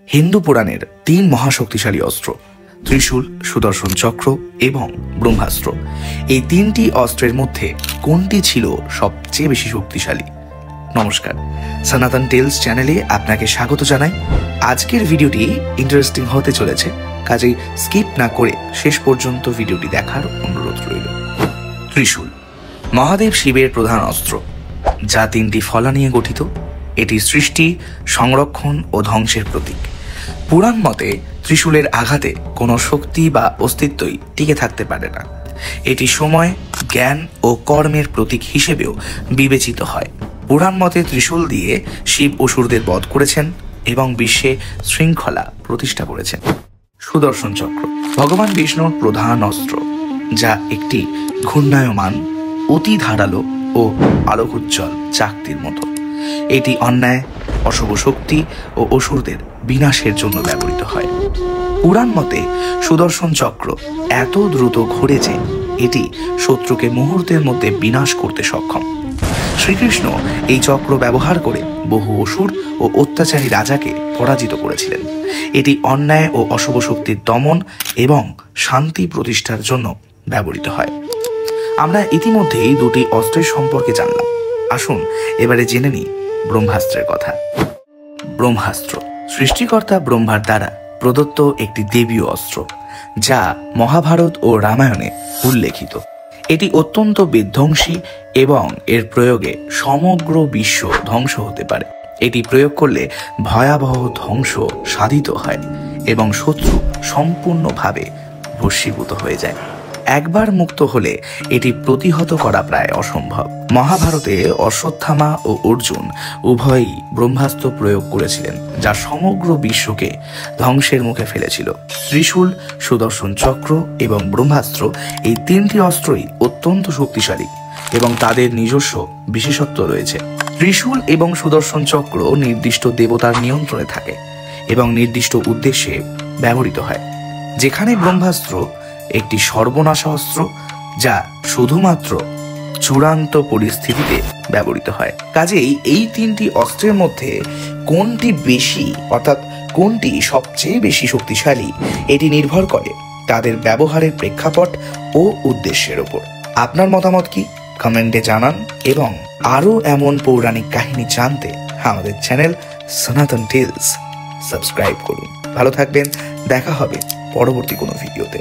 হিন্দু পুরাণের 3 মহাশক্তিশালী অস্ত্র ত্রিশূল, সুদর্শন চক্র এবং ব্রহ্মাস্ত্র। এই 3টি অস্ত্রের মধ্যে কোনটি ছিল সবচেয়ে বেশি শক্তিশালী? নমস্কার, সনাতন টেলস চ্যানেলে আপনাকে স্বাগত জানাই। আজকের ভিডিওটি ইন্টারেস্টিং হতে চলেছে, কাজেই স্কিপ না করে শেষ পর্যন্ত ভিডিওটি দেখার অনুরোধ রইল। ত্রিশূল মহাদেব শিবের প্রধান অস্ত্র, যা 3টি ফলা নিয়ে গঠিত। এটি সৃষ্টি, সংরক্ষণ ও ধ্বংসের প্রতীক। পুরাণ মতে ত্রিশূলের আঘাতে কোনো শক্তি বা অস্তিত্বই টিকে থাকতে পারে না। এটি সময়, জ্ঞান ও কর্মের প্রতীক হিসেবেও বিবেচিত হয়। পুরাণ মতে ত্রিশূল দিয়ে শিব অসুরদের বধ করেছেন এবং বিশ্বে শৃঙ্খলা প্রতিষ্ঠা করেছেন। সুদর্শন চক্র ভগবান বিষ্ণুর প্রধান অস্ত্র, যা একটি ঘূর্ণায়মান, অতি ধারালো ও আলোকোজ্জ্বল চাকতির মতো। এটি অন্যায়, অশুভ শক্তি ও অসুরদের বিনাশের জন্য ব্যবহৃত হয়। পুরাণ মতে সুদর্শন চক্র এত দ্রুত ঘোরে যে এটি শত্রুকে মুহূর্তের মধ্যে বিনাশ করতে সক্ষম। শ্রীকৃষ্ণ এই চক্র ব্যবহার করে বহু অসুর ও অত্যাচারী রাজাকে পরাজিত করেছিলেন। এটি অন্যায় ও অশুভ শক্তির দমন এবং শান্তি প্রতিষ্ঠার জন্য ব্যবহৃত হয়। আমরা ইতিমধ্যেই 2টি অস্ত্রের সম্পর্কে জানলাম। আসুন এবারে জেনে নিই ব্রহ্মাস্ত্রের কথা। ব্রহ্মাস্ত্র সৃষ্টিকর্তা ব্রহ্মার দ্বারা প্রদত্ত একটি দেবীয় অস্ত্র, যা মহাভারত ও রামায়ণে উল্লেখিত। এটি অত্যন্ত বিধ্বংসী এবং এর প্রয়োগে সমগ্র বিশ্ব ধ্বংস হতে পারে। এটি প্রয়োগ করলে ভয়াবহ ধ্বংস সাধিত হয় এবং শত্রু সম্পূর্ণভাবে ভস্মীভূত হয়ে যায়। একবার মুক্ত হলে এটি প্রতিহত করা প্রায় অসম্ভব। মহাভারতে অশ্বত্থামা ও অর্জুন উভয়ই ব্রহ্মাস্ত্র প্রয়োগ করেছিলেন, যা সমগ্র বিশ্বকে ধ্বংসের মুখে ফেলেছিল। ত্রিশূল, সুদর্শন চক্র এবং ব্রহ্মাস্ত্র এই 3টি অস্ত্রই অত্যন্ত শক্তিশালী এবং তাদের নিজস্ব বিশেষত্ব রয়েছে। ত্রিশূল এবং সুদর্শন চক্র নির্দিষ্ট দেবতার নিয়ন্ত্রণে থাকে এবং নির্দিষ্ট উদ্দেশ্যে ব্যবহৃত হয়, যেখানে ব্রহ্মাস্ত্র একটি সর্বনাশা অস্ত্র, যা শুধুমাত্র চূড়ান্ত পরিস্থিতিতে ব্যবহৃত হয়। কাজেই এই 3টি অস্ত্রের মধ্যে কোনটি বেশি, অর্থাৎ কোনটি সবচেয়ে বেশি শক্তিশালী, এটি নির্ভর করে তাদের ব্যবহারের প্রেক্ষাপট ও উদ্দেশ্যের উপর। আপনার মতামত কি? কমেন্টে জানান এবং আরও এমন পৌরাণিক কাহিনী জানতে আমাদের চ্যানেল সনাতন টেলস সাবস্ক্রাইব করুন। ভালো থাকবেন, দেখা হবে পরবর্তী কোনো ভিডিওতে।